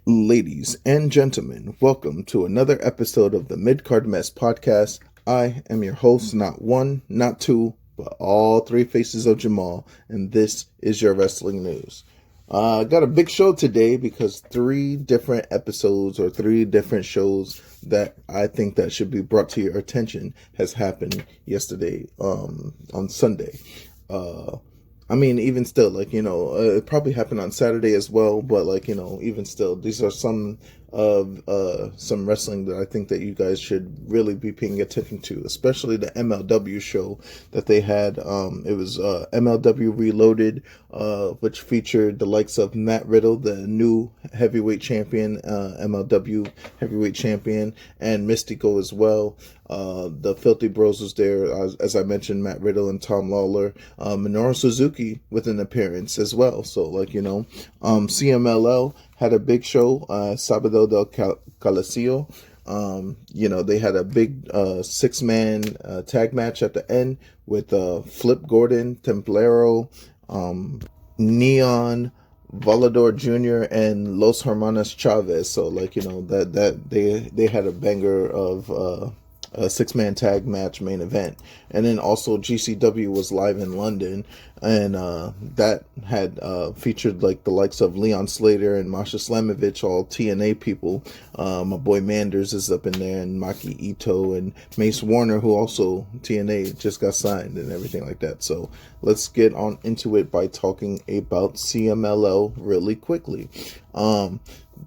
Ladies and gentlemen, welcome to another episode of the Midcard Mess podcast. I am your host, not one, not two, but all three faces of Jamal, and this is your wrestling news. I got a big show today because three different episodes or three different shows that I think that should be brought to your attention has happened yesterday on Sunday. Even still, it probably happened on Saturday as well, but even still, these are some of some wrestling that I think that you guys should really be paying attention to, especially the MLW show that they had. It was MLW Reloaded, which featured the likes of Matt Riddle, the new heavyweight champion, MLW heavyweight champion, and Mystico as well. The Filthy Bros was there, as I mentioned, Matt Riddle and Tom Lawler. Minoru Suzuki with an appearance as well. So, CMLL had a big show, Sábado del Coliseo. They had a big six-man tag match at the end with Flip Gordon, Templero, Neon, Volador Jr. and Los Hermanos Chavez. So they had a banger of a six-man tag match main event. And then also GCW was live in London, and that had featured the likes of Leon Slater and Masha Slamovich, all TNA people. My boy Manders is up in there, and Maki Ito and Mace Warner, who also TNA just got signed and everything like that. So let's get on into it by talking about CMLL really quickly.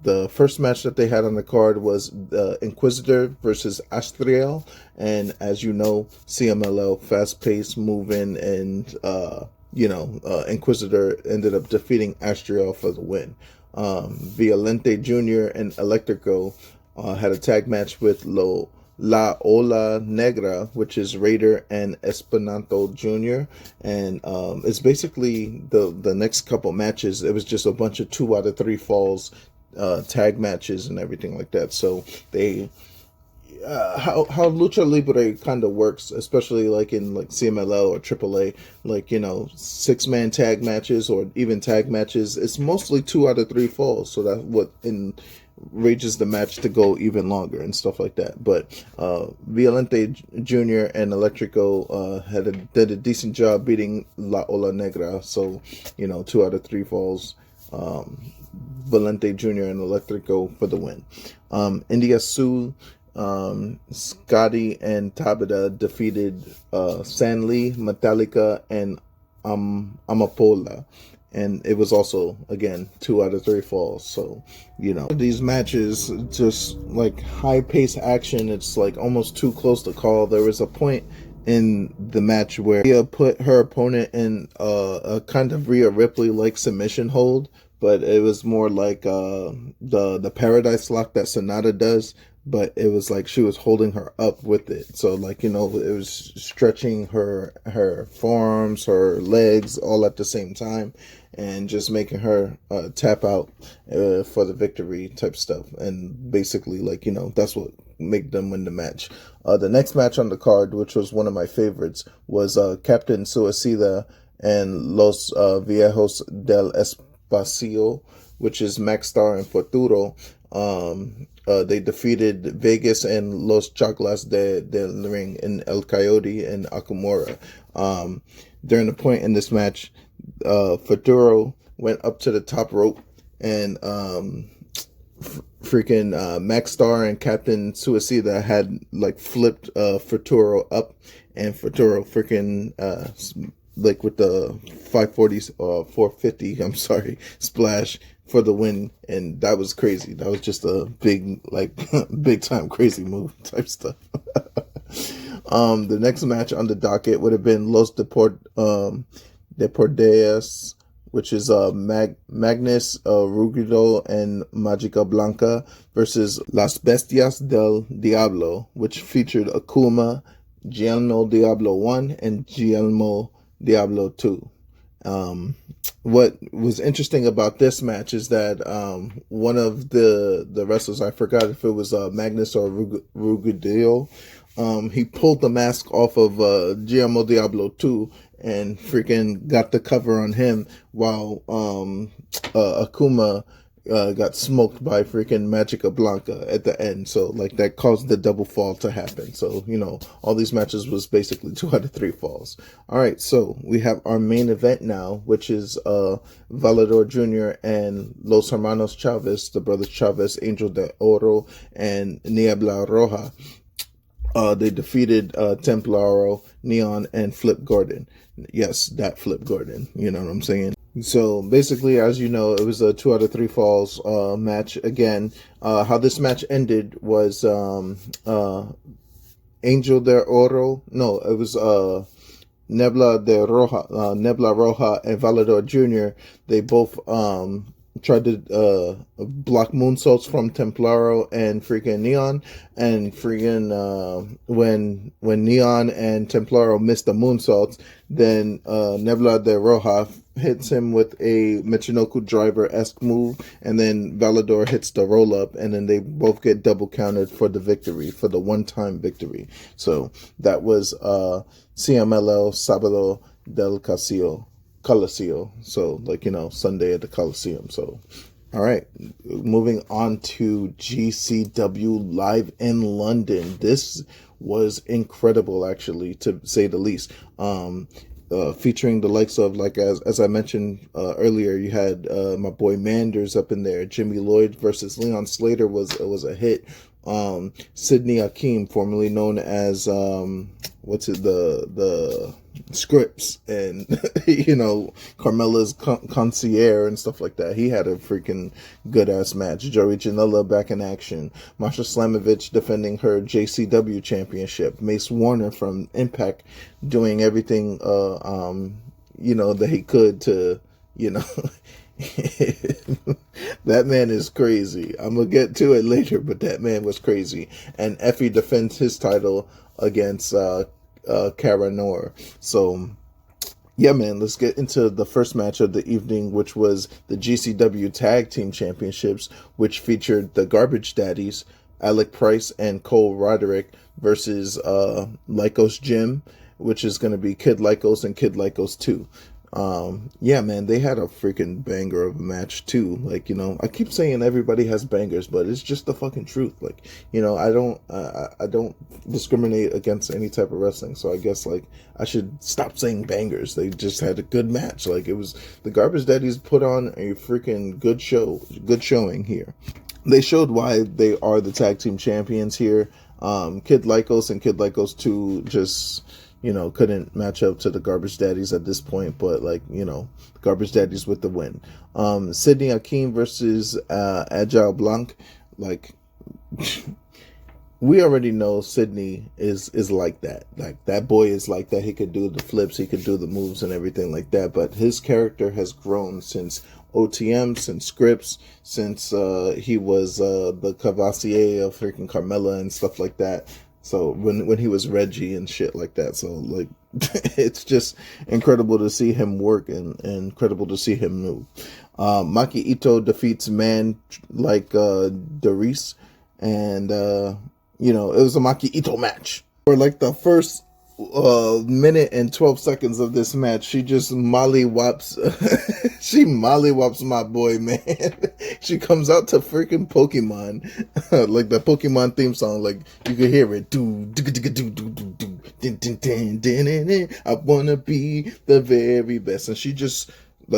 The first match that they had on the card was Inquisitor versus Astriel, and as you know, CMLL fast-paced, moving, and Inquisitor ended up defeating Astriel for the win. Violente Jr. and Electrico had a tag match with La Ola Negra, which is Raider and Espinanto Jr. And it's basically the next couple matches. It was just a bunch of 2 out of 3 falls tag matches and everything like that. So they how Lucha Libre kind of works, especially in CMLL or AAA, 6-man tag matches or even tag matches, it's mostly 2 out of 3 falls. So that's what enrages the match to go even longer and stuff like that. But Violente Jr. and Electrico did a decent job beating La Ola Negra. So 2 out of 3 falls. Valente Jr. and Electrico for the win. India Sue, Scotty, and Tabata defeated Sanli, Metallica, and Amapola. And it was also, again, 2 out of 3 falls. So, these matches, just high-paced action, it's almost too close to call. There was a point in the match where Rhea put her opponent in a kind of Rhea Ripley-like submission hold, but it was more like the Paradise Lock that Sonata does, but it was she was holding her up with it. So it was stretching her forearms, her legs, all at the same time, and just making her tap out for the victory type stuff. And basically, that's what made them win the match. The next match on the card, which was one of my favorites, was Captain Suicida and Los Viejos del Espacio, which is Maxstar and Futuro. They defeated Vegas and Los Chaclas del Ring and El Coyote and Akumura. During the point in this match, Futuro went up to the top rope, and freaking Maxstar and Captain Suicida had flipped Futuro up, and Futuro freaking with the 450 splash for the win, and that was crazy. That was just a big big time crazy move type stuff. The next match on the docket would have been Los Deportes, which is Magnus Rugido and Magica Blanca versus Las Bestias del Diablo, which featured Akuma, Guillermo Diablo 1 and Guillermo Diablo 2. What was interesting about this match is that one of the wrestlers, I forgot if it was Magnus or Rugido, he pulled the mask off of Guillermo Diablo 2 and freaking got the cover on him, while Akuma got smoked by freaking Magica Blanca at the end. So like that caused the double fall to happen. So, all these matches was basically 2 out of 3 falls. All right. So we have our main event now, which is, Valedor Jr. and Los Hermanos Chavez, the brothers Chavez, Angel de Oro, and Niebla Roja. They defeated Templaro, Neon, and Flip Gordon. Yes, that Flip Gordon. You know what I'm saying? So basically, as you know, it was a 2 out of 3 falls match. Again, how this match ended was Angel de Oro. No, it was Nebla Roja and Valedor Jr. They both tried to block moonsaults from Templaro and freaking Neon, and freaking when Neon and Templaro missed the moonsaults, then Nebla de Roja hits him with a Michinoku driver-esque move, and then Valedor hits the roll-up, and then they both get double counted for the victory, for the one-time victory. So that was CMLL Sábado del Coliseo. So, Sunday at the Coliseum. So, all right. Moving on to GCW Live in London. This was incredible, actually, to say the least. Featuring the likes of, as I mentioned earlier, you had my boy Manders up in there. Jimmy Lloyd versus Leon Slater was a hit. Sidney Akeem, formerly known as the Scripps, and Carmella's concierge and stuff like that. He had a freaking good ass match. Joey Janela back in action. Masha Slamovich defending her JCW championship. Mace Warner from Impact doing everything that he could to that man is crazy. I'm gonna get to it later, but that man was crazy. And Effie defends his title against Cara Noor. So yeah, man, let's get into the first match of the evening, which was the GCW Tag Team Championships, which featured the Garbage Daddies, Alec Price and Cole Roderick, versus Lycos Jim, which is going to be Kid Lycos and Kid Lycos 2. Yeah, man, they had a freaking banger of a match too. I keep saying everybody has bangers, but it's just the fucking truth. I don't discriminate against any type of wrestling, so I guess I should stop saying bangers. They just had a good match. It was the Garbage Daddies put on a freaking good showing here. They showed why they are the tag team champions here. Kid Lycos and Kid Lycos 2 just couldn't match up to the Garbage Daddies at this point, but the Garbage Daddies with the win. Sidney Akeem versus Agile Blanc. We already know Sidney is like that. That boy is like that. He could do the flips, he could do the moves and everything like that, but his character has grown since OTM, since Scripps, since he was the Cavassier of freaking Carmella and stuff like that. So when he was Reggie and shit like that. So it's just incredible to see him work and incredible to see him move. Maki Ito defeats man like Darius, and it was a Maki Ito match. For the first minute and 12 seconds of this match, she just mollywops she mollywops my boy, man. She comes out to freaking Pokemon like the Pokemon theme song, you could hear it. I wanna be the very best, and she just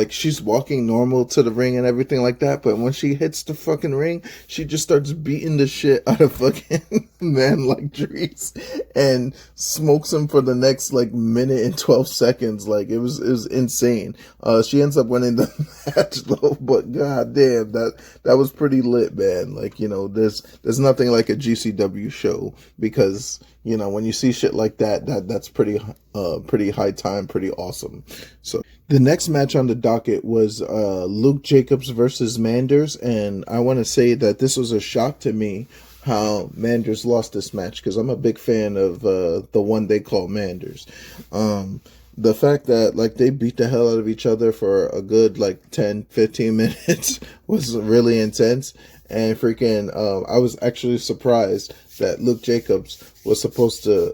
she's walking normal to the ring and everything like that, but when she hits the fucking ring, she just starts beating the shit out of fucking man like Dries and smokes him for the next minute and 12 seconds. It was insane. She ends up winning the match though, but goddamn, that was pretty lit, man. There's nothing like a GCW show, because when you see shit like that's pretty high time, pretty awesome. So the next match on the docket was Luke Jacobs versus Manders, and I want to say that this was a shock to me how Manders lost this match, because I'm a big fan of the one they call Manders. The fact that they beat the hell out of each other for a good 10-15 minutes was really intense, and freaking I was actually surprised that Luke Jacobs was supposed to,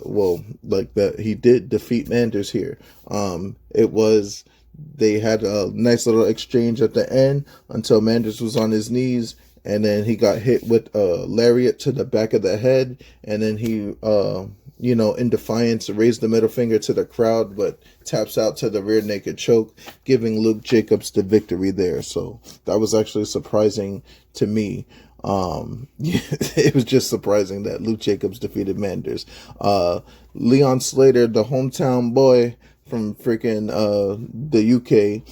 that he did defeat Manders here. It was They had a nice little exchange at the end until Manders was on his knees, and then he got hit with a lariat to the back of the head, and then he, in defiance, raised the middle finger to the crowd, but taps out to the rear naked choke, giving Luke Jacobs the victory there. So that was actually surprising to me. It was just surprising that Luke Jacobs defeated Manders. Leon Slater, the hometown boy from freaking the UK,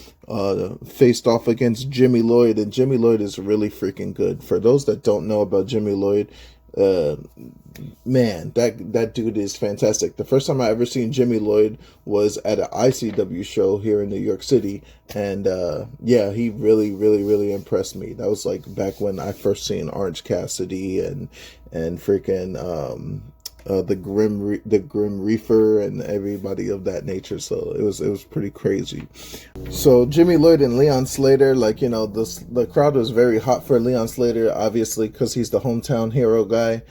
faced off against Jimmy Lloyd, and Jimmy Lloyd is really freaking good. For those that don't know about Jimmy Lloyd, man, that dude is fantastic. The first time I ever seen Jimmy Lloyd was at an ICW show here in New York City, and he really impressed me. That was like back when I first seen Orange Cassidy and freaking the Grim Reaper and everybody of that nature. So it was pretty crazy. So Jimmy Lloyd and Leon Slater, the crowd was very hot for Leon Slater, obviously because he's the hometown hero guy.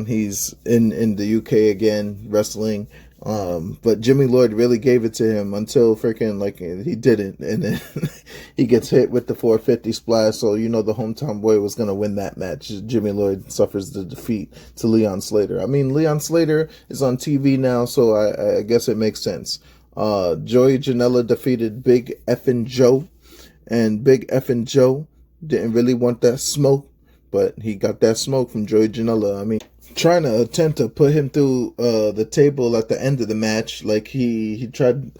He's in the UK again wrestling. But Jimmy Lloyd really gave it to him until freaking he didn't, and then he gets hit with the 450 splash. So the hometown boy was gonna win that match. Jimmy Lloyd suffers the defeat to Leon Slater. I mean, Leon Slater is on TV now, so I guess it makes sense. Joey Janela defeated Big Effin' Joe, and Big Effin' Joe didn't really want that smoke, but he got that smoke from Joey Janela. I mean, trying to attempt to put him through the table at the end of the match. Like he tried,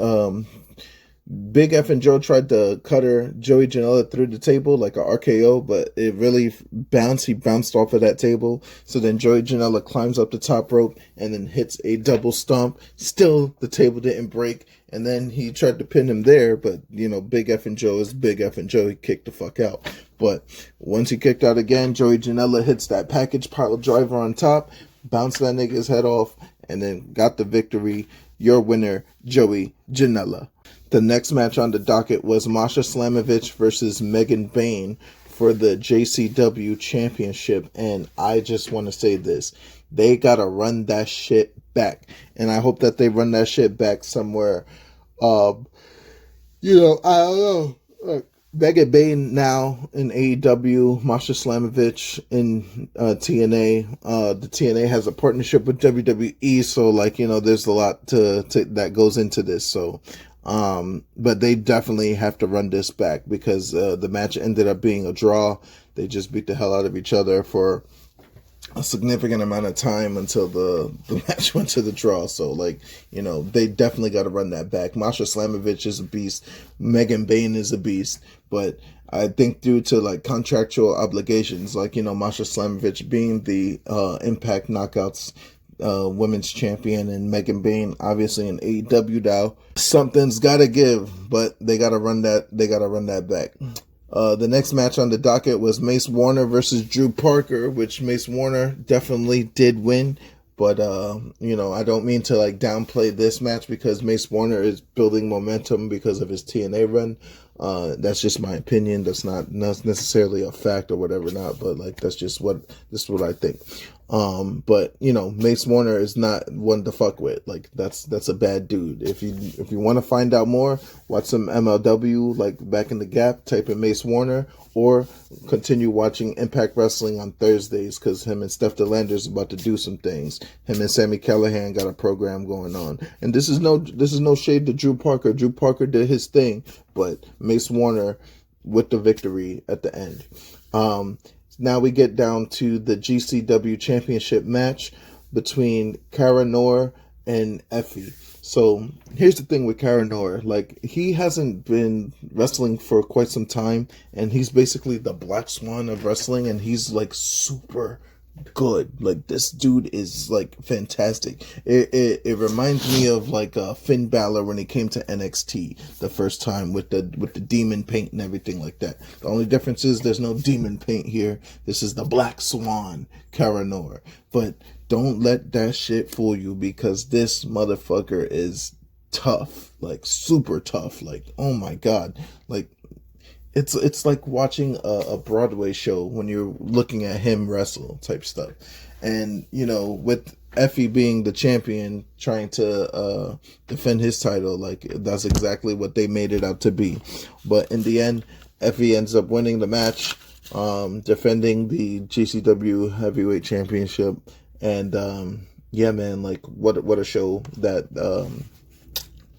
Big F and Joe tried to cutter Joey Janela through the table like a RKO, but it really bounced. He bounced off of that table. So then Joey Janela climbs up the top rope and then hits a double stomp. Still, the table didn't break. And then he tried to pin him there, but Big F and Joe is Big F and Joe. He kicked the fuck out. But once he kicked out again, Joey Janela hits that package pile driver on top, bounced that nigga's head off, and then got the victory. Your winner, Joey Janela. The next match on the docket was Masha Slamovich versus Megan Bayne for the JCW Championship. And I just want to say this. They got to run that shit back. And I hope that they run that shit back somewhere. I don't know. Megan Bayne now in AEW, Masha Slamovich in TNA. The TNA has a partnership with WWE, so there's a lot to that goes into this. So, but they definitely have to run this back because the match ended up being a draw. They just beat the hell out of each other for a significant amount of time until the match went to the draw. So they definitely got to run that back. Masha Slamovich is a beast. Megan Bayne is a beast. But I think due to contractual obligations, Masha Slamovich being the Impact Knockouts women's champion and Megan Bayne obviously in AEW now, something's got to give, but they got to run that back. The next match on the docket was Mace Warner versus Drew Parker, which Mace Warner definitely did win. But, I don't mean to downplay this match because Mace Warner is building momentum because of his TNA run. That's just my opinion. That's not necessarily a fact or whatever not, but that's what I think. But Mace Warner is not one to fuck with. That's a bad dude. If you want to find out more, watch some MLW, Back in the Gap, type in Mace Warner, or continue watching Impact Wrestling on Thursdays because him and Steph DeLander's about to do some things. Him and Sami Callihan got a program going on. And this is no shade to Drew Parker. Drew Parker did his thing, but Mace Warner with the victory at the end. Now we get down to the GCW Championship match between Cara Noir and Effie. So here's the thing with Cara Noir. He hasn't been wrestling for quite some time, and he's basically the Black Swan of wrestling, and he's super good. This dude is fantastic. It reminds me of Finn Balor when he came to NXT the first time with the demon paint and everything like that. The only difference is there's no demon paint here. This is the Black Swan Cara Noir. But don't let that shit fool you because this motherfucker is tough, super tough. Oh my god, it's like watching a Broadway show when you're looking at him wrestle type stuff. And with Effie being the champion, trying to defend his title. Like, that's exactly what they made it out to be. But in the end, Effie ends up winning the match, defending the GCW Heavyweight Championship. And yeah, man, like what a show that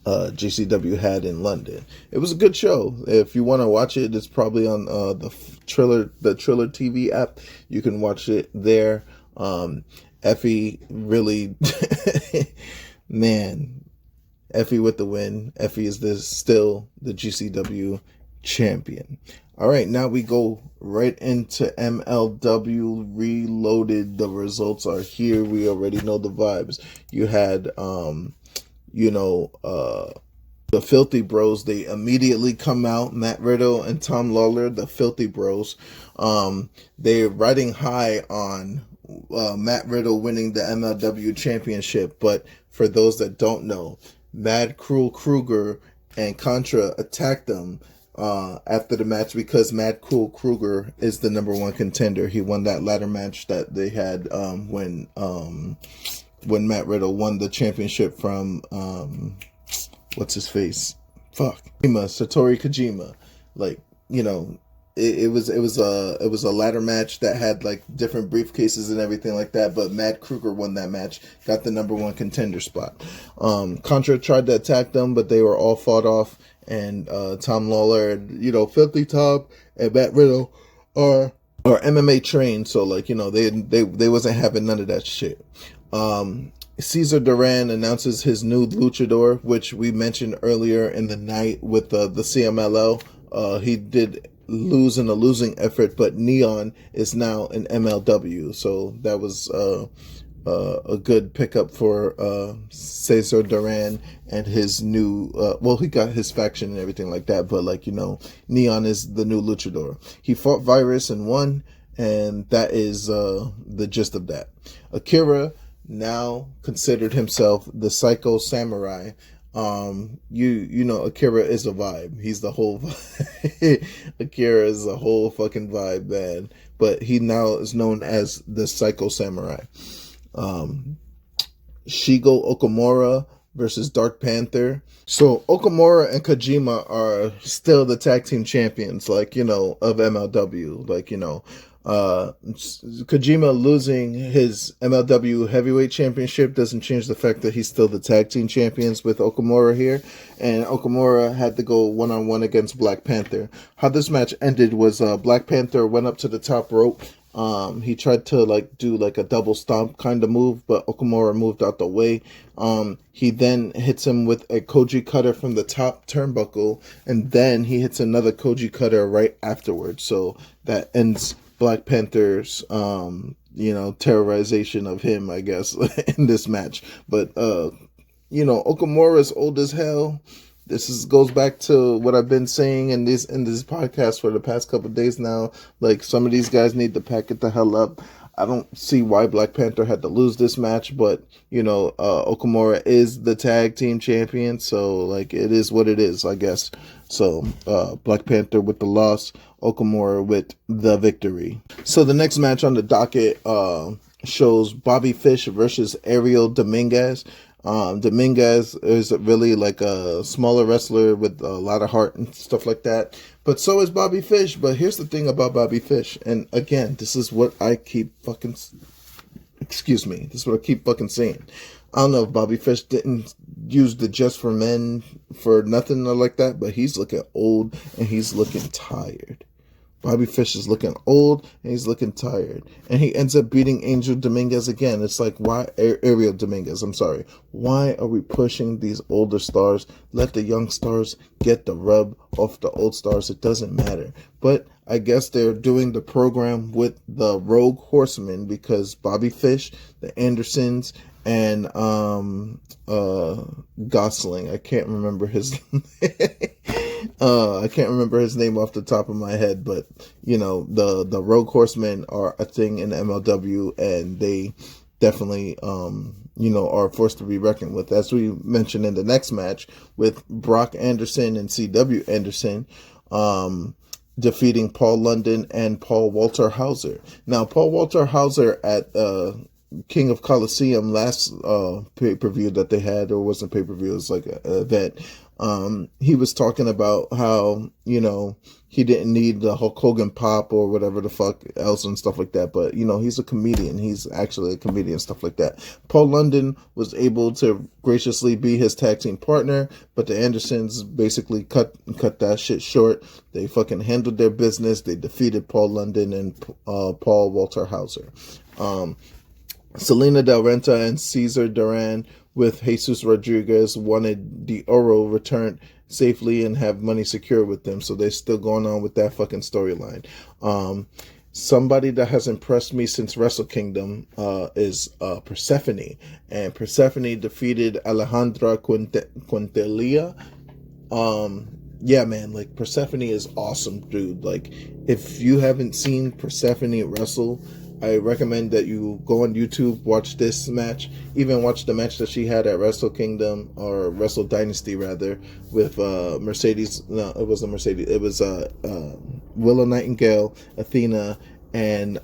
GCW had in London. It was a good show. If you want to watch it, it's probably on the Triller TV app. You can watch it there. Effie really, man, Effie with the win. Effie is still the GCW champion. All right, now we go right into MLW Reloaded. The results are here. We already know the vibes. You had, the Filthy Bros. They immediately come out. Matt Riddle and Tom Lawler, the Filthy Bros. They're riding high on Matt Riddle winning the MLW championship. But for those that don't know, Mad Cruel Kruger and Contra attacked them after the match because Mad Cruel Kruger is the number one contender. He won that ladder match that they had when Matt Riddle won the championship from what's his face? Satoru Kojima. Like, it was a ladder match that had like different briefcases and everything like that, but Matt Kruger won that match, got the number one contender spot. Contra tried to attack them, but they were all fought off, and Tom Lawler and Filthy Top and Matt Riddle are MMA trained, so like they wasn't having none of that shit. Cesar Duran announces his new luchador, which we mentioned earlier in the night with the CMLL. He did lose in a losing effort, but Neon is now an MLW, so that was a good pickup for Cesar Duran and his new he got his faction and everything like that, but Neon is the new luchador. He fought Virus and won, and that is the gist of that. Akira now considered himself the Psycho Samurai. Akira is a vibe. He's the whole Akira is a whole fucking vibe, man. But he now is known as the Psycho Samurai. Shigo Okamura versus Dark Panther. So Okamura and Kojima are still the tag team champions, of MLW. Kojima losing his MLW heavyweight championship doesn't change the fact that he's still the tag team champions with Okamura here, and Okamura had to go one-on-one against Black Panther. How this match ended was Black Panther went up to the top rope. He tried to do a double stomp kind of move, but Okamura moved out the way. He then hits him with a Koji cutter from the top turnbuckle, and then he hits another Koji cutter right afterwards. So that ends Black Panther's terrorization of him, I guess, in this match. But Okamura's old as hell. This goes back to what I've been saying in this podcast for the past couple of days now. Like, some of these guys need to pack it the hell up. I don't see why Black Panther had to lose this match, but Okamura is the tag team champion, so it is what it is, I guess. So Black Panther with the loss, Okamura with the victory. So the next match on the docket shows Bobby Fish versus Ariel Dominguez. Dominguez is really a smaller wrestler with a lot of heart and stuff like that. But so is Bobby Fish. But here's the thing about Bobby Fish. And again, this is what I keep fucking saying. I don't know if Bobby Fish didn't use the Just for Men for nothing or like that, but he's looking old and he's looking tired. Bobby Fish is looking old and he's looking tired. And he ends up beating Angel Dominguez again. It's like, why? Ariel Dominguez, I'm sorry. Why are we pushing these older stars? Let the young stars get the rub off the old stars. It doesn't matter. But I guess they're doing the program with the Rogue Horsemen because Bobby Fish, the Andersons, and Gosling. I can't remember his name off the top of my head, but the Rogue Horsemen are a thing in MLW, and they definitely are a force to be reckoned with, as we mentioned in the next match with Brock Anderson and CW Anderson defeating Paul London and Paul Walter Hauser. Now, Paul Walter Hauser at King of Coliseum last pay-per-view that they had, or wasn't pay-per-view, it was like an event. He was talking about how, he didn't need the Hulk Hogan pop or whatever the fuck else and stuff like that. But, he's a comedian. He's actually a comedian, stuff like that. Paul London was able to graciously be his tag team partner, but the Andersons basically cut that shit short. They fucking handled their business. They defeated Paul London and Paul Walter Hauser. Selena Del Renta and Cesar Duran with Jesus Rodriguez wanted the Oro returned safely and have money secure with them. So they're still going on with that fucking storyline. Somebody that has impressed me since Wrestle Kingdom is Persephone. And Persephone defeated Alejandra Quintelia. Yeah, man, like, Persephone is awesome, dude. Like, if you haven't seen Persephone wrestle, I recommend that you go on YouTube, watch this match, even watch the match that she had at Wrestle Kingdom, or Wrestle Dynasty rather, with Mercedes. No, it wasn't Mercedes. It was Willow Nightingale, Athena, and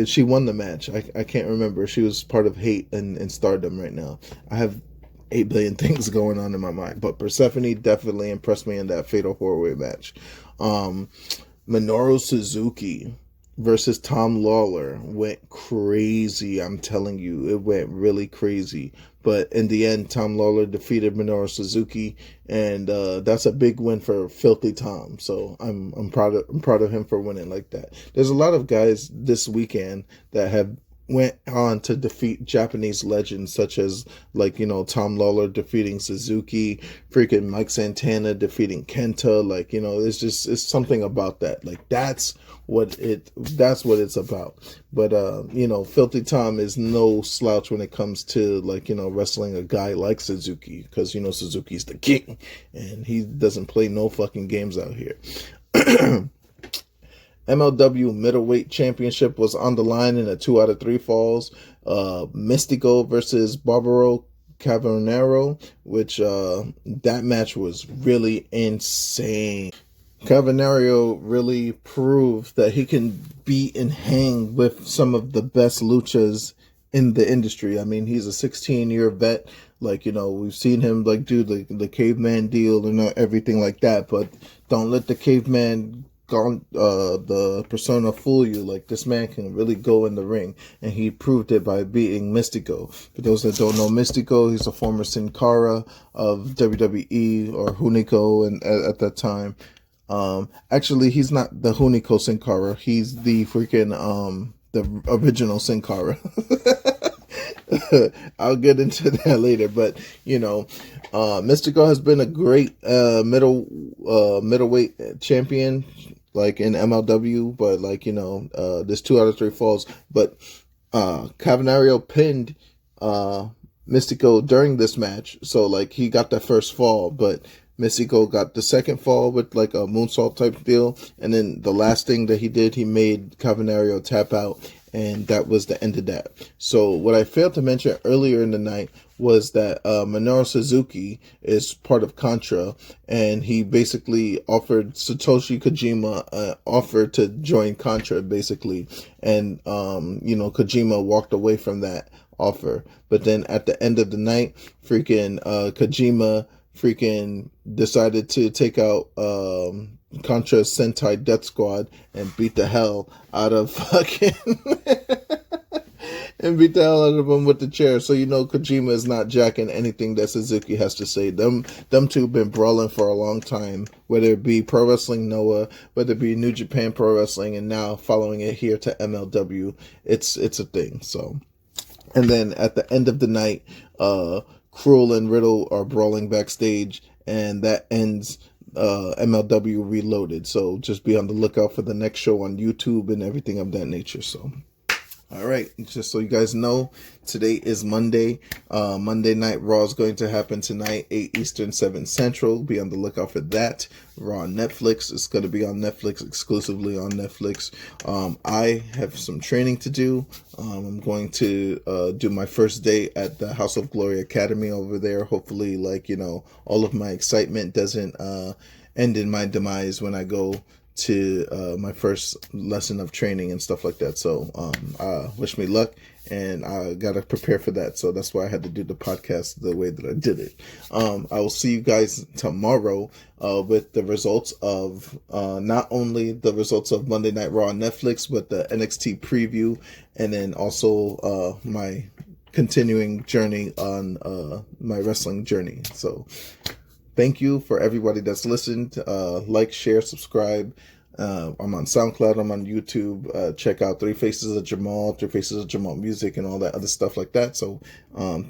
she won the match. I can't remember. She was part of Hate and Stardom right now. I have 8 billion things going on in my mind, but Persephone definitely impressed me in that Fatal 4-Way match. Minoru Suzuki versus Tom Lawler went crazy. I'm telling you, it went really crazy. But in the end, Tom Lawler defeated Minoru Suzuki, and that's a big win for Filthy Tom. So I'm proud of him for winning like that. There's a lot of guys this weekend that have went on to defeat Japanese legends, such as, like, Tom Lawler defeating Suzuki, freaking Mike Santana defeating Kenta. Like, it's something about that. Like, that's what it's about. But Filthy Tom is no slouch when it comes to, like, wrestling a guy like Suzuki, because Suzuki's the king and he doesn't play no fucking games out here. MLW Middleweight Championship was on the line in a 2 out of 3 falls. Mystico versus Barbaro Cavernero, which that match was really insane. Cavernero really proved that he can beat and hang with some of the best luchas in the industry. I mean, he's a 16-year vet. Like, we've seen him, like, do the caveman deal and everything like that, but don't let the caveman the persona fool you. Like, this man can really go in the ring, and he proved it by beating Mystico. For those that don't know Mystico, he's a former Sin Cara of WWE, or Hunico, and at that time. Actually, he's not the Hunico Sin Cara. He's the freaking the original Sin Cara. I'll get into that later, but Mystico has been a great middleweight champion, like, in MLW, but, like, there's 2 out of 3 falls. But Cavernero pinned Mystico during this match, so, like, he got that first fall, but Mystico got the second fall with, like, a moonsault type deal, and then the last thing that he did, he made Cavernero tap out, and that was the end of that. So what I failed to mention earlier in the night was that Minoru Suzuki is part of Contra, and he basically offered Satoshi Kojima an offer to join Contra, basically, and Kojima walked away from that offer. But then at the end of the night, freaking Kojima freaking decided to take out Contra Sentai Death Squad and beat the hell out of fucking and beat the hell out of him with the chair. So Kojima is not jacking anything that Suzuki has to say. Them two been brawling for a long time, whether it be Pro Wrestling Noah, whether it be New Japan Pro Wrestling, and now following it here to MLW. It's a thing. So, and then at the end of the night, Cruel and Riddle are brawling backstage, and that ends MLW Reloaded. So just be on the lookout for the next show on YouTube and everything of that nature. So, all right, just so you guys know, today is Monday. Monday Night Raw is going to happen tonight, 8 Eastern, 7 Central. Be on the lookout for that. Raw on Netflix. It's going to be on Netflix, exclusively on Netflix. I have some training to do. I'm going to do my first day at the House of Glory Academy over there. Hopefully, all of my excitement doesn't end in my demise when I go to my first lesson of training and stuff like that. So wish me luck, and I gotta prepare for that. So that's why I had to do the podcast the way that I did it. I will see you guys tomorrow with the results of not only the results of Monday Night Raw on Netflix, but the NXT preview, and then also my continuing journey on my wrestling journey. So thank you for everybody that's listened. Like, share, subscribe. I'm on SoundCloud. I'm on YouTube. Check out Three Faces of Jamal Music, and all that other stuff like that. So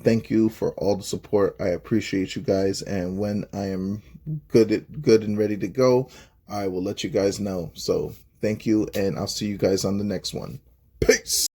thank you for all the support. I appreciate you guys. And when I am good and ready to go, I will let you guys know. So thank you, and I'll see you guys on the next one. Peace.